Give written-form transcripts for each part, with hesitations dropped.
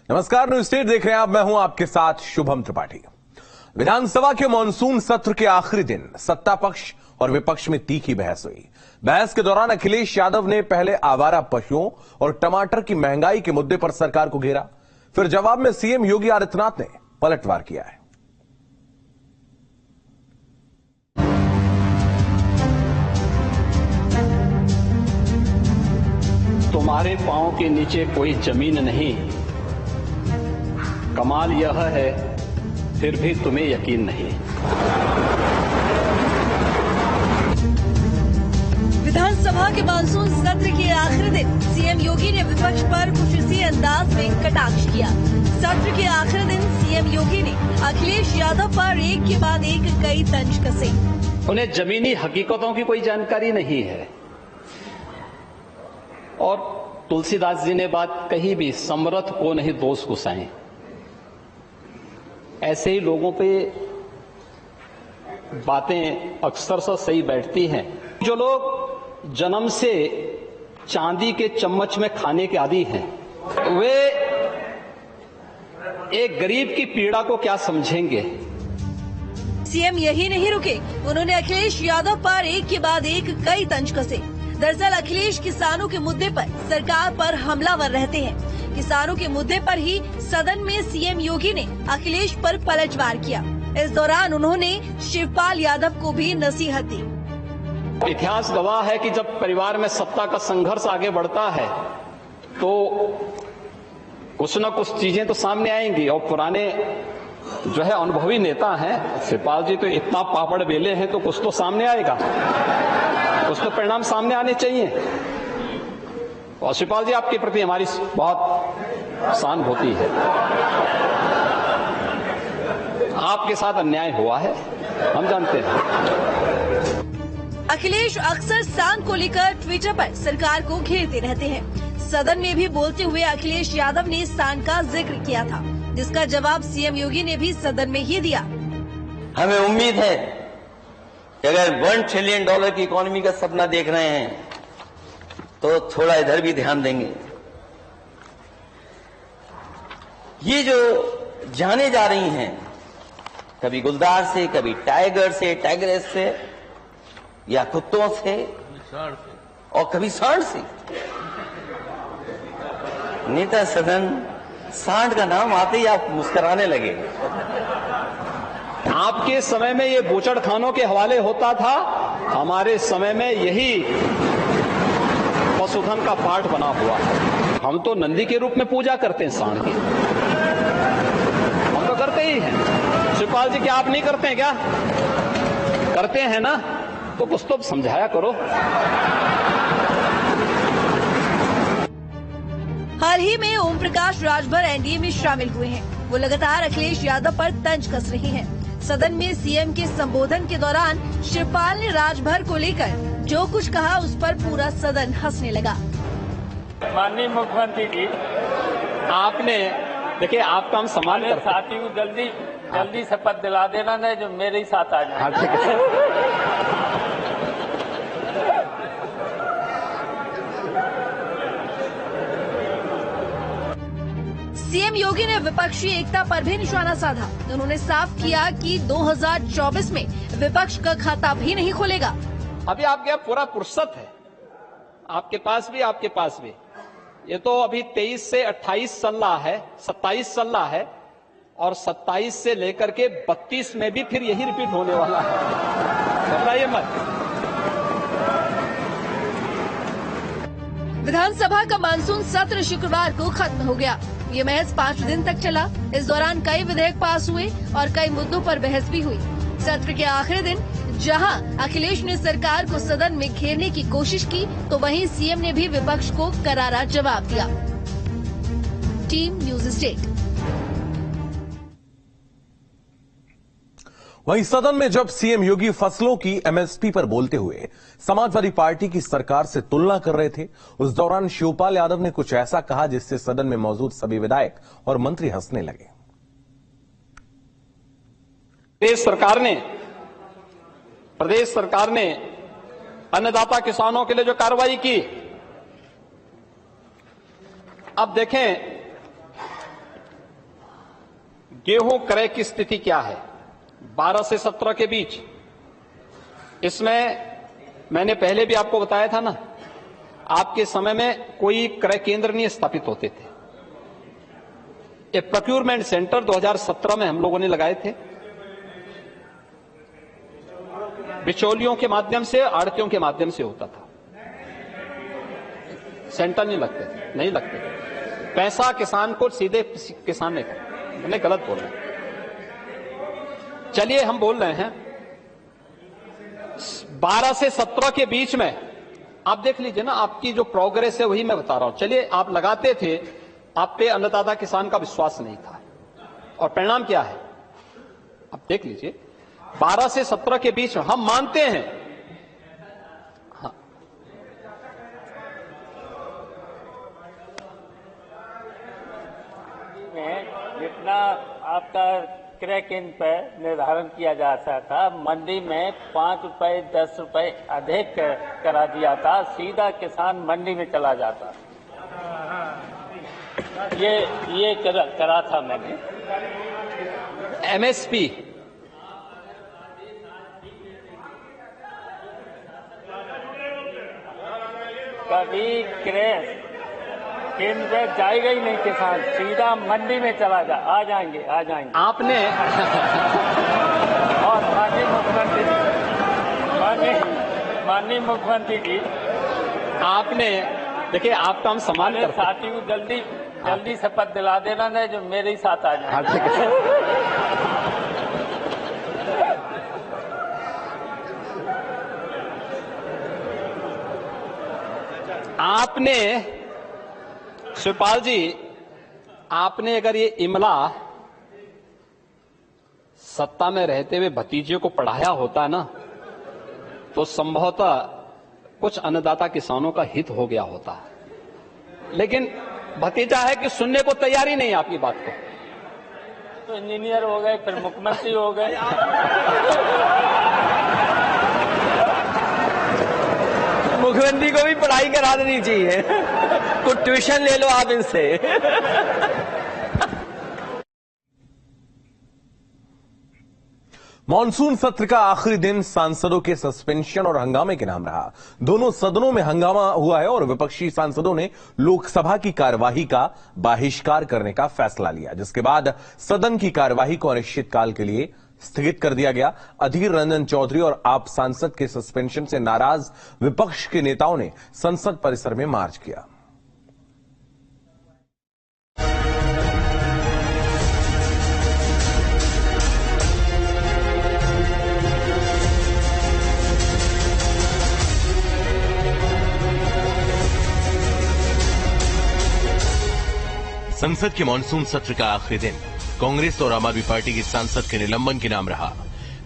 नमस्कार, news state देख रहे हैं आप। मैं हूं आपके साथ शुभम त्रिपाठी। विधानसभा के मॉनसून सत्र के आखिरी दिन सत्ता पक्ष और विपक्ष में तीखी बहस हुई। बहस के दौरान अखिलेश यादव ने पहले आवारा पशुओं और टमाटर की महंगाई के मुद्दे पर सरकार को घेरा, फिर जवाब में सीएम योगी आदित्यनाथ ने पलटवार किया है। तुम्हारे पांव के नीचे कोई जमीन नहीं, कमाल यह है फिर भी तुम्हें यकीन नहीं। विधानसभा के मानसून सत्र के आखिरी दिन सीएम योगी ने विपक्ष पर कुछ इसी अंदाज में कटाक्ष किया। सत्र के आखिरी दिन सीएम योगी ने अखिलेश यादव पर एक के बाद एक कई तंज कसे। उन्हें जमीनी हकीकतों की कोई जानकारी नहीं है और तुलसीदास जी ने बात कही भी, समर्थ को नहीं दोष गुसाएं। ऐसे ही लोगों पे बातें अक्सर से सही बैठती हैं। जो लोग जन्म से चांदी के चम्मच में खाने के आदी हैं, वे एक गरीब की पीड़ा को क्या समझेंगे। सीएम यही नहीं रुके, उन्होंने अखिलेश यादव पर एक के बाद एक कई तंज कसे। दरअसल अखिलेश किसानों के मुद्दे पर सरकार पर हमलावर रहते हैं। किसानों के मुद्दे पर ही सदन में सीएम योगी ने अखिलेश पर पलटवार किया। इस दौरान उन्होंने शिवपाल यादव को भी नसीहत दी। इतिहास गवाह है कि जब परिवार में सत्ता का संघर्ष आगे बढ़ता है तो कुछ न कुछ चीजें तो सामने आएंगी, और पुराने जो है अनुभवी नेता हैं, शिवपाल जी तो इतना पापड़ बेले हैं तो कुछ तो सामने आएगा, कुछ तो परिणाम सामने आने चाहिए। और शिवपाल जी, आपके प्रति हमारी बहुत सहानुभूति है। आपके साथ अन्याय हुआ है, हम जानते हैं। अखिलेश अक्सर सांड को लेकर ट्विटर पर सरकार को घेरते रहते हैं। सदन में भी बोलते हुए अखिलेश यादव ने सांड का जिक्र किया था, जिसका जवाब सीएम योगी ने भी सदन में ही दिया। हमें उम्मीद है कि अगर $1 ट्रिलियन की इकोनॉमी का सपना देख रहे हैं तो थोड़ा इधर भी ध्यान देंगे। ये जो जाने जा रही हैं, कभी गुलदार से, कभी टाइगर से, टाइगरेस से, या कुत्तों से, और कभी सांड से। नेता सदन सांड का नाम आते ही आप मुस्कुराने लगे। आपके समय में ये बूचड़ खानों के हवाले होता था, हमारे समय में यही पशुधन का पाठ बना हुआ है। हम तो नंदी के रूप में पूजा करते हैं सांड की, हम तो करते ही हैं। शिवपाल जी, क्या आप नहीं करते हैं? क्या करते हैं ना? तो कुछ तो समझाया करो। हाल ही में ओम प्रकाश राजभर एनडीए में शामिल हुए हैं। वो लगातार अखिलेश यादव पर तंज कस रहे हैं। सदन में सीएम के संबोधन के दौरान शिवपाल ने राजभर को लेकर जो कुछ कहा, उस पर पूरा सदन हंसने लगा। माननीय मुख्यमंत्री जी, आपने देखिए, आपका हम सम्मान मेरे करते हैं। साथी को जल्दी शपथ दिला देना है जो मेरे ही साथ आ जाए। हाँ, ठीक है। सीएम योगी ने विपक्षी एकता पर भी निशाना साधा। उन्होंने साफ किया कि 2024 में विपक्ष का खाता भी नहीं खुलेगा। अभी आपके यहाँ पूरा फुर्सत है, आपके पास भी। ये तो अभी 23 से 28 सल्ला है, 27 सल्ला है, और 27 से लेकर के 32 में भी फिर यही रिपीट होने वाला है। घबराइए मत। विधानसभा का मानसून सत्र शुक्रवार को खत्म हो गया। ये महज 5 दिन तक चला। इस दौरान कई विधेयक पास हुए और कई मुद्दों पर बहस भी हुई। सत्र के आखिरी दिन जहां अखिलेश ने सरकार को सदन में घेरने की कोशिश की, तो वहीं सीएम ने भी विपक्ष को करारा जवाब दिया। Team news state. वहीं सदन में जब सीएम योगी फसलों की एमएसपी पर बोलते हुए समाजवादी पार्टी की सरकार से तुलना कर रहे थे, उस दौरान शिवपाल यादव ने कुछ ऐसा कहा जिससे सदन में मौजूद सभी विधायक और मंत्री हंसने लगे। प्रदेश सरकार ने अन्नदाता किसानों के लिए जो कार्रवाई की, अब देखें गेहूं क्रय की स्थिति क्या है 12 से 17 के बीच। इसमें मैंने पहले भी आपको बताया था ना, आपके समय में कोई क्रय केंद्र नहीं स्थापित होते थे। ये प्रोक्योरमेंट सेंटर 2017 में हम लोगों ने लगाए थे, बिचौलियों के माध्यम से, आड़तियों के माध्यम से होता था। सेंटर नहीं लगते थे। पैसा किसान को सीधे किसान ने खाया। मैंने गलत बोल रहा हूं। चलिए हम बोल रहे हैं 12 से 17 के बीच में आप देख लीजिए ना, आपकी जो प्रोग्रेस है वही मैं बता रहा हूं। चलिए आप लगाते थे, आप पे अन्नदाता किसान का विश्वास नहीं था, और परिणाम क्या है आप देख लीजिए। 12 से 17 के बीच में हम मानते हैं, हाँ, जितना आपका क्रय केंद्र पर निर्धारण किया जाता था, मंडी में 5 रुपए 10 रुपए अधिक करा दिया था, सीधा किसान मंडी में चला जाता। ये करा था मैंने। एमएसपी कभी क्रय केंद्र पे जाएगा ही नहीं किसान, सीधा मंडी में चला आ जाएंगे। आपने और माननीय मुख्यमंत्री जी, आपने देखिए, आपका हम सम्मान करते हैं। साथी को जल्दी शपथ दिला देना है जो मेरे ही साथ आ जाए। आपने शिवपाल जी, आपने अगर ये इमला सत्ता में रहते हुए भतीजे को पढ़ाया होता ना, तो संभवतः कुछ अन्नदाता किसानों का हित हो गया होता। लेकिन भतीजा है कि सुनने को तैयार ही नहीं आपकी बात को। तो इंजीनियर हो गए, फिर मुख्यमंत्री हो गए। मुख्यमंत्री को भी पढ़ाई करा देनी चाहिए। कुछ ट्यूशन ले लो आप इनसे। मॉनसून सत्र का आखिरी दिन सांसदों के सस्पेंशन और हंगामे के नाम रहा। दोनों सदनों में हंगामा हुआ है और विपक्षी सांसदों ने लोकसभा की कार्यवाही का बहिष्कार करने का फैसला लिया, जिसके बाद सदन की कार्यवाही को अनिश्चितकाल के लिए स्थगित कर दिया गया। अधीर रंजन चौधरी और आप सांसद के सस्पेंशन से नाराज विपक्ष के नेताओं ने संसद परिसर में मार्च किया। संसद के मानसून सत्र का आखिरी दिन कांग्रेस और आम आदमी पार्टी के सांसद के निलंबन के नाम रहा।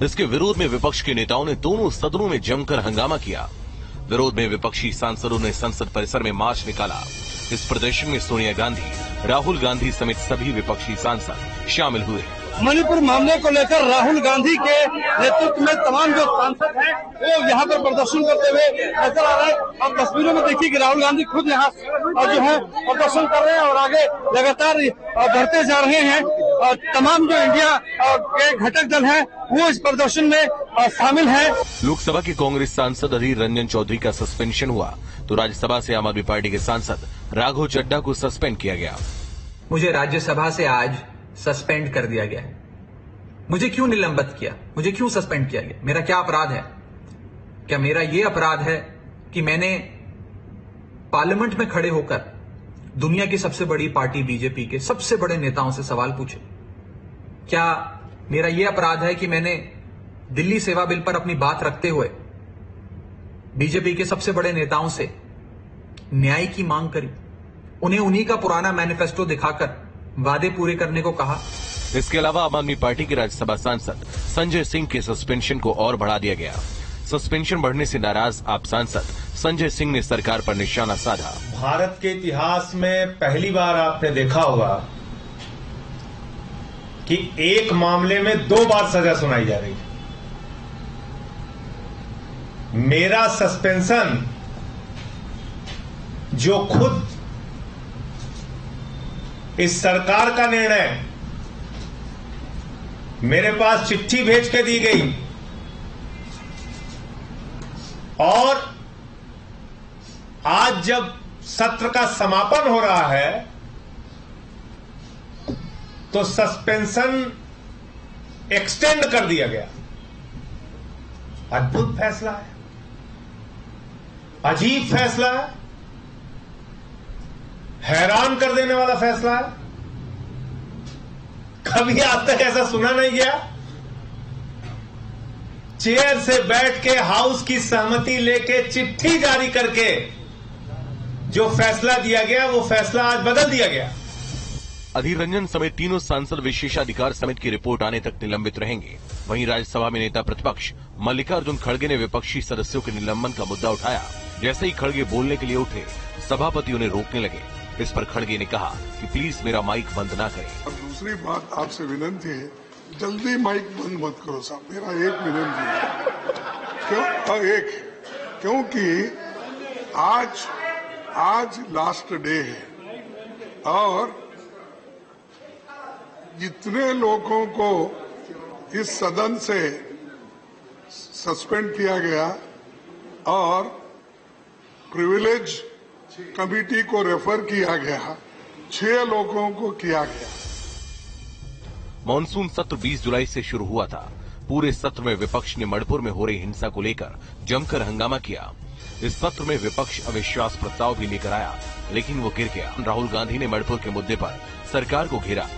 इसके विरोध में विपक्ष के नेताओं ने दोनों सदनों में जमकर हंगामा किया। विरोध में विपक्षी सांसदों ने संसद परिसर में मार्च निकाला। इस प्रदर्शन में सोनिया गांधी, राहुल गांधी समेत सभी विपक्षी सांसद शामिल हुए। मणिपुर मामले को लेकर राहुल गांधी के नेतृत्व में तमाम जो सांसद हैं वो यहाँ पर प्रदर्शन करते हुए नजर आ रहे हैं। अब तस्वीरों में देखिए कि राहुल गांधी खुद यहाँ और जो है प्रदर्शन कर रहे हैं और आगे लगातार बढ़ते जा रहे हैं। और तमाम जो इंडिया के घटक दल हैं वो इस प्रदर्शन में शामिल हैं। लोकसभा के कांग्रेस सांसद अधीर रंजन चौधरी का सस्पेंशन हुआ तो राज्यसभा से आम आदमी पार्टी के सांसद राघव चड्ढा को सस्पेंड किया गया। मुझे राज्यसभा से आज सस्पेंड कर दिया गया है। मुझे क्यों निलंबित किया, मुझे क्यों सस्पेंड किया गया, मेरा क्या अपराध है? क्या मेरा यह अपराध है कि मैंने पार्लियामेंट में खड़े होकर दुनिया की सबसे बड़ी पार्टी बीजेपी के सबसे बड़े नेताओं से सवाल पूछे? क्या मेरा यह अपराध है कि मैंने दिल्ली सेवा बिल पर अपनी बात रखते हुए बीजेपी के सबसे बड़े नेताओं से न्याय की मांग करी, उन्हें उन्हीं का पुराना मैनिफेस्टो दिखाकर वादे पूरे करने को कहा? इसके अलावा आम आदमी पार्टी के राज्यसभा सांसद संजय सिंह के सस्पेंशन को और बढ़ा दिया गया। सस्पेंशन बढ़ने से नाराज आप सांसद संजय सिंह ने सरकार पर निशाना साधा। भारत के इतिहास में पहली बार आपने देखा होगा कि एक मामले में 2 बार सजा सुनाई जा रही है। मेरा सस्पेंशन जो खुद इस सरकार का निर्णय मेरे पास चिट्ठी भेज के दी गई और आज जब सत्र का समापन हो रहा है तो सस्पेंशन एक्सटेंड कर दिया गया। अद्भुत फैसला है, अजीब फैसला है, हैरान कर देने वाला फैसला है। कभी आज तक ऐसा सुना नहीं गया। चेयर से बैठ के हाउस की सहमति लेके चिट्ठी जारी करके जो फैसला दिया गया वो फैसला आज बदल दिया गया। अधीर रंजन समेत तीनों सांसद विशेषाधिकार समिति की रिपोर्ट आने तक निलंबित रहेंगे। वहीं राज्यसभा में नेता प्रतिपक्ष मल्लिकार्जुन खड़गे ने विपक्षी सदस्यों के निलंबन का मुद्दा उठाया। जैसे ही खड़गे बोलने के लिए उठे, सभापति उन्हें रोकने लगे। इस पर खड़गे ने कहा कि प्लीज मेरा माइक बंद ना करें। और दूसरी बात आपसे विनती है, जल्दी माइक बंद मत करो साहब, मेरा एक विनती है। क्योंकि आज लास्ट डे है और जितने लोगों को इस सदन से सस्पेंड किया गया और प्रिविलेज कमिटी को रेफर किया गया, 6 लोगों को किया गया। मॉनसून सत्र 20 जुलाई से शुरू हुआ था। पूरे सत्र में विपक्ष ने मणिपुर में हो रही हिंसा को लेकर जमकर हंगामा किया। इस सत्र में विपक्ष अविश्वास प्रस्ताव भी लेकर आया, लेकिन वो गिर गया। राहुल गांधी ने मणिपुर के मुद्दे पर सरकार को घेरा।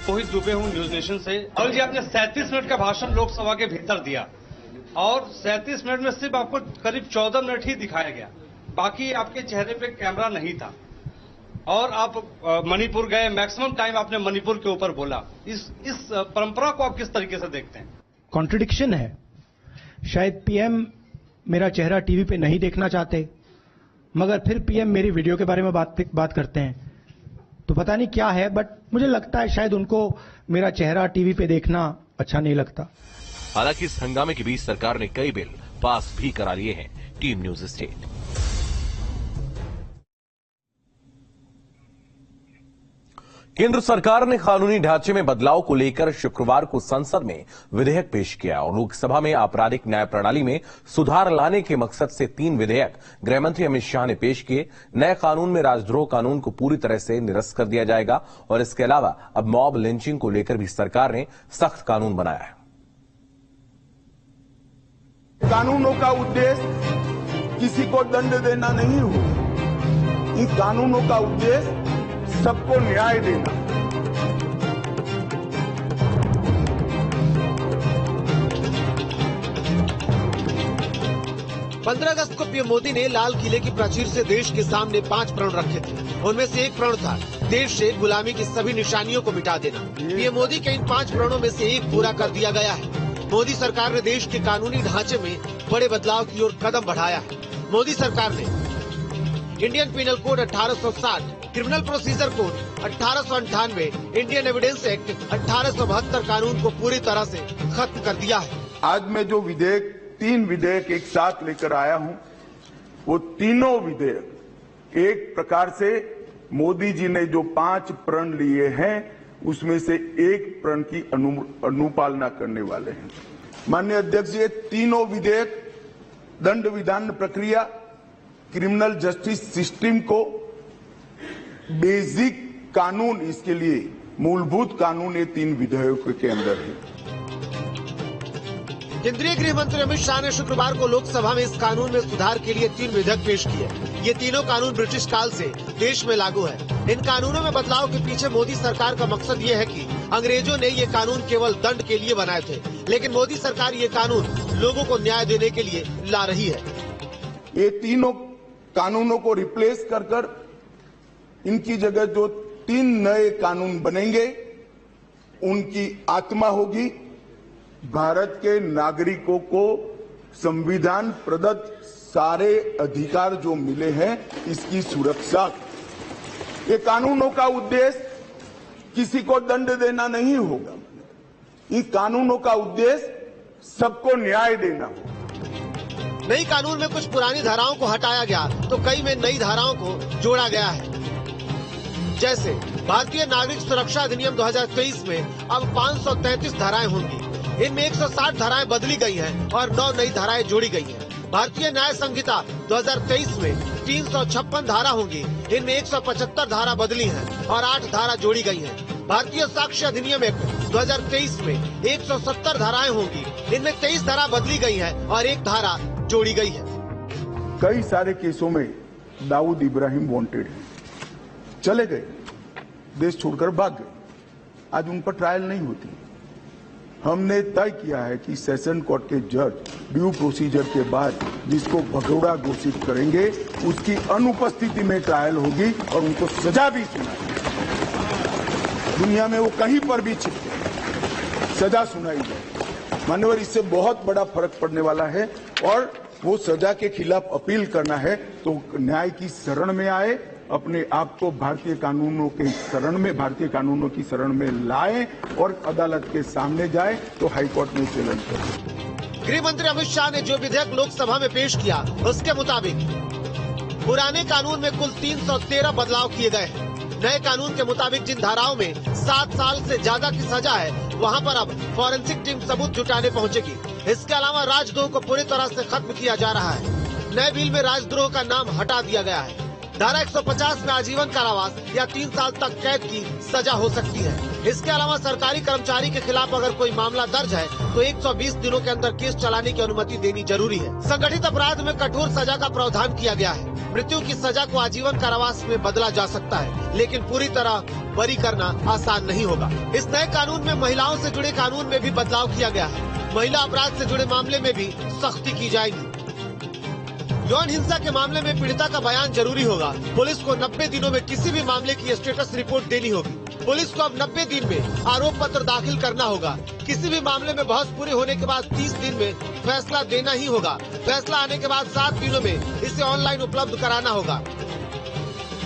मोहित दुबे हूँ न्यूज नेशन से। राहुल जी, आपने 37 मिनट का भाषण लोकसभा के भीतर दिया और 37 मिनट में सिर्फ आपको करीब 14 मिनट ही दिखाया गया, बाकी आपके चेहरे पे कैमरा नहीं था और आप मणिपुर गए। मैक्सिमम टाइम आपने मणिपुर के ऊपर बोला। इस परंपरा को आप किस तरीके से देखते हैं? कॉन्ट्रडिक्शन है। शायद पीएम मेरा चेहरा टीवी पे नहीं देखना चाहते, मगर फिर पीएम मेरी वीडियो के बारे में बात करते हैं, तो पता नहीं क्या है, बट मुझे लगता है शायद उनको मेरा चेहरा टीवी पे देखना अच्छा नहीं लगता। हालांकि इस हंगामे के बीच सरकार ने कई बिल पास भी करा लिए हैं। Team news state. केंद्र सरकार ने कानूनी ढांचे में बदलाव को लेकर शुक्रवार को संसद में विधेयक पेश किया और लोकसभा में आपराधिक न्याय प्रणाली में सुधार लाने के मकसद से 3 विधेयक गृहमंत्री अमित शाह ने पेश किए। नए कानून में राजद्रोह कानून को पूरी तरह से निरस्त कर दिया जाएगा और इसके अलावा अब मॉब लिंचिंग को लेकर भी सरकार ने सख्त कानून बनाया है। कानूनों का उद्देश्य किसी को दंड देना नहीं हो, इन कानूनों का उद्देश्य सबको न्याय देना। 15 अगस्त को पीएम मोदी ने लाल किले की प्राचीर से देश के सामने 5 प्रण रखे थे। उनमें से एक प्रण था देश से गुलामी की सभी निशानियों को मिटा देना। पीएम मोदी के इन 5 प्रणों में से एक पूरा कर दिया गया है। मोदी सरकार ने देश के कानूनी ढांचे में बड़े बदलाव की ओर कदम बढ़ाया है। मोदी सरकार ने Indian penal code 1860, criminal procedure code 1898, Indian evidence act 1872 कानून को पूरी तरह से खत्म कर दिया है। आज मैं जो 3 विधेयक एक साथ लेकर आया हूं, वो तीनों विधेयक एक प्रकार से मोदी जी ने जो 5 प्रण लिए हैं उसमें से एक प्रण की अनुपालना करने वाले हैं। माननीय अध्यक्ष जी, तीनों विधेयक दंड विधान प्रक्रिया, क्रिमिनल जस्टिस सिस्टम को बेसिक कानून, इसके लिए मूलभूत कानून ये 3 विधेयकों के अंदर है। केंद्रीय गृह मंत्री अमित शाह ने शुक्रवार को लोकसभा में इस कानून में सुधार के लिए 3 विधेयक पेश किए। ये तीनों कानून ब्रिटिश काल से देश में लागू है। इन कानूनों में बदलाव के पीछे मोदी सरकार का मकसद ये है कि अंग्रेजों ने ये कानून केवल दंड के लिए बनाए थे, लेकिन मोदी सरकार ये कानून लोगों को न्याय देने के लिए ला रही है। ये तीनों कानूनों को रिप्लेस कर इनकी जगह जो 3 नए कानून बनेंगे, उनकी आत्मा होगी भारत के नागरिकों को संविधान प्रदत्त सारे अधिकार जो मिले हैं इसकी सुरक्षा। ये कानूनों का उद्देश्य किसी को दंड देना नहीं होगा, इन कानूनों का उद्देश्य सबको न्याय देना होगा। नई कानून में कुछ पुरानी धाराओं को हटाया गया तो कई में नई धाराओं को जोड़ा गया है। जैसे भारतीय नागरिक सुरक्षा अधिनियम 2023 में अब 533 धाराएं होंगी। इनमें 160 धाराएं बदली गई हैं और 9 नई धाराएं जोड़ी गई हैं। भारतीय न्याय संहिता 2023 में 356 धारा होंगी। इनमें 175 धारा बदली हैं और 8 धारा जोड़ी गई हैं। भारतीय साक्ष्य अधिनियम एक्ट 2023 में 170 धाराएं होंगी। इनमें 23 धारा बदली गई है और 1 धारा जोड़ी गई है। कई सारे केसों में दाऊद इब्राहिम वांटेड है, चले गए, देश छोड़कर भाग गए, आज उन पर ट्रायल नहीं होती। हमने तय किया है कि सेशन कोर्ट के जज ड्यू प्रोसीजर के बाद जिसको भगोड़ा घोषित करेंगे उसकी अनुपस्थिति में ट्रायल होगी और उनको सजा भी सुनाई। दुनिया में वो कहीं पर भी छिपके सजा सुनाई जाए। मान्यवर, इससे बहुत बड़ा फर्क पड़ने वाला है और वो सजा के खिलाफ अपील करना है तो न्याय की शरण में आए, अपने आप को भारतीय कानूनों की शरण में लाएं और अदालत के सामने जाए तो हाईकोर्ट में चैलेंज करें। गृह मंत्री अमित शाह ने जो विधेयक लोकसभा में पेश किया उसके मुताबिक पुराने कानून में कुल 313 बदलाव किए गए हैं। नए कानून के मुताबिक जिन धाराओं में 7 साल से ज्यादा की सजा है वहां पर अब फॉरेंसिक टीम सबूत जुटाने पहुंचेगी। इसके अलावा राजद्रोह को पूरी तरह से खत्म किया जा रहा है। नए बिल में राजद्रोह का नाम हटा दिया गया है। धारा 150 में आजीवन कारावास या 3 साल तक कैद की सजा हो सकती है। इसके अलावा सरकारी कर्मचारी के खिलाफ अगर कोई मामला दर्ज है तो 120 दिनों के अंदर केस चलाने की अनुमति देनी जरूरी है। संगठित अपराध में कठोर सजा का प्रावधान किया गया है। मृत्यु की सजा को आजीवन कारावास में बदला जा सकता है, लेकिन पूरी तरह बरी करना आसान नहीं होगा। इस नए कानून में महिलाओं से जुड़े कानून में भी बदलाव किया गया है। महिला अपराध से जुड़े मामले में भी सख्ती की जाएगी। यौन हिंसा के मामले में पीड़िता का बयान जरूरी होगा। पुलिस को 90 दिनों में किसी भी मामले की स्टेटस रिपोर्ट देनी होगी। पुलिस को अब 90 दिन में आरोप पत्र दाखिल करना होगा। किसी भी मामले में बहस पूरी होने के बाद 30 दिन में फैसला देना ही होगा। फैसला आने के बाद 7 दिनों में इसे ऑनलाइन उपलब्ध कराना होगा।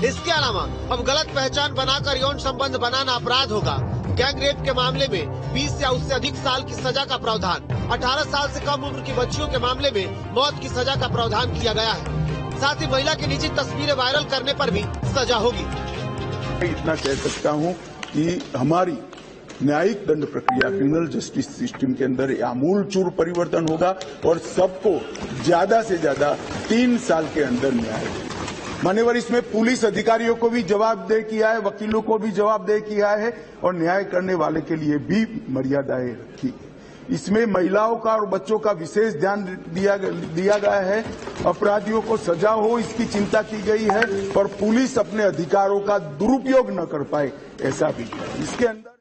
इसके अलावा अब गलत पहचान बनाकर यौन संबंध बनाना अपराध होगा। गैंग रेप के मामले में 20 या उससे अधिक साल की सजा का प्रावधान, 18 साल से कम उम्र की बच्चियों के मामले में मौत की सजा का प्रावधान किया गया है। साथ ही महिला की निजी तस्वीरें वायरल करने पर भी सजा होगी। इतना कह सकता हूं कि हमारी न्यायिक दंड प्रक्रिया, क्रिमिनल जस्टिस सिस्टम के अंदर आमूलचूल परिवर्तन होगा और सबको ज्यादा से ज्यादा 3 साल के अंदर न्याय। मान्यवर, इसमें पुलिस अधिकारियों को भी जवाबदेह किया है, वकीलों को भी जवाबदेह किया है और न्याय करने वाले के लिए भी मर्यादाएं रखी। इसमें महिलाओं का और बच्चों का विशेष ध्यान दिया गया है। अपराधियों को सजा हो इसकी चिंता की गई है और पुलिस अपने अधिकारों का दुरुपयोग न कर पाए, ऐसा भी है। इसके अंदर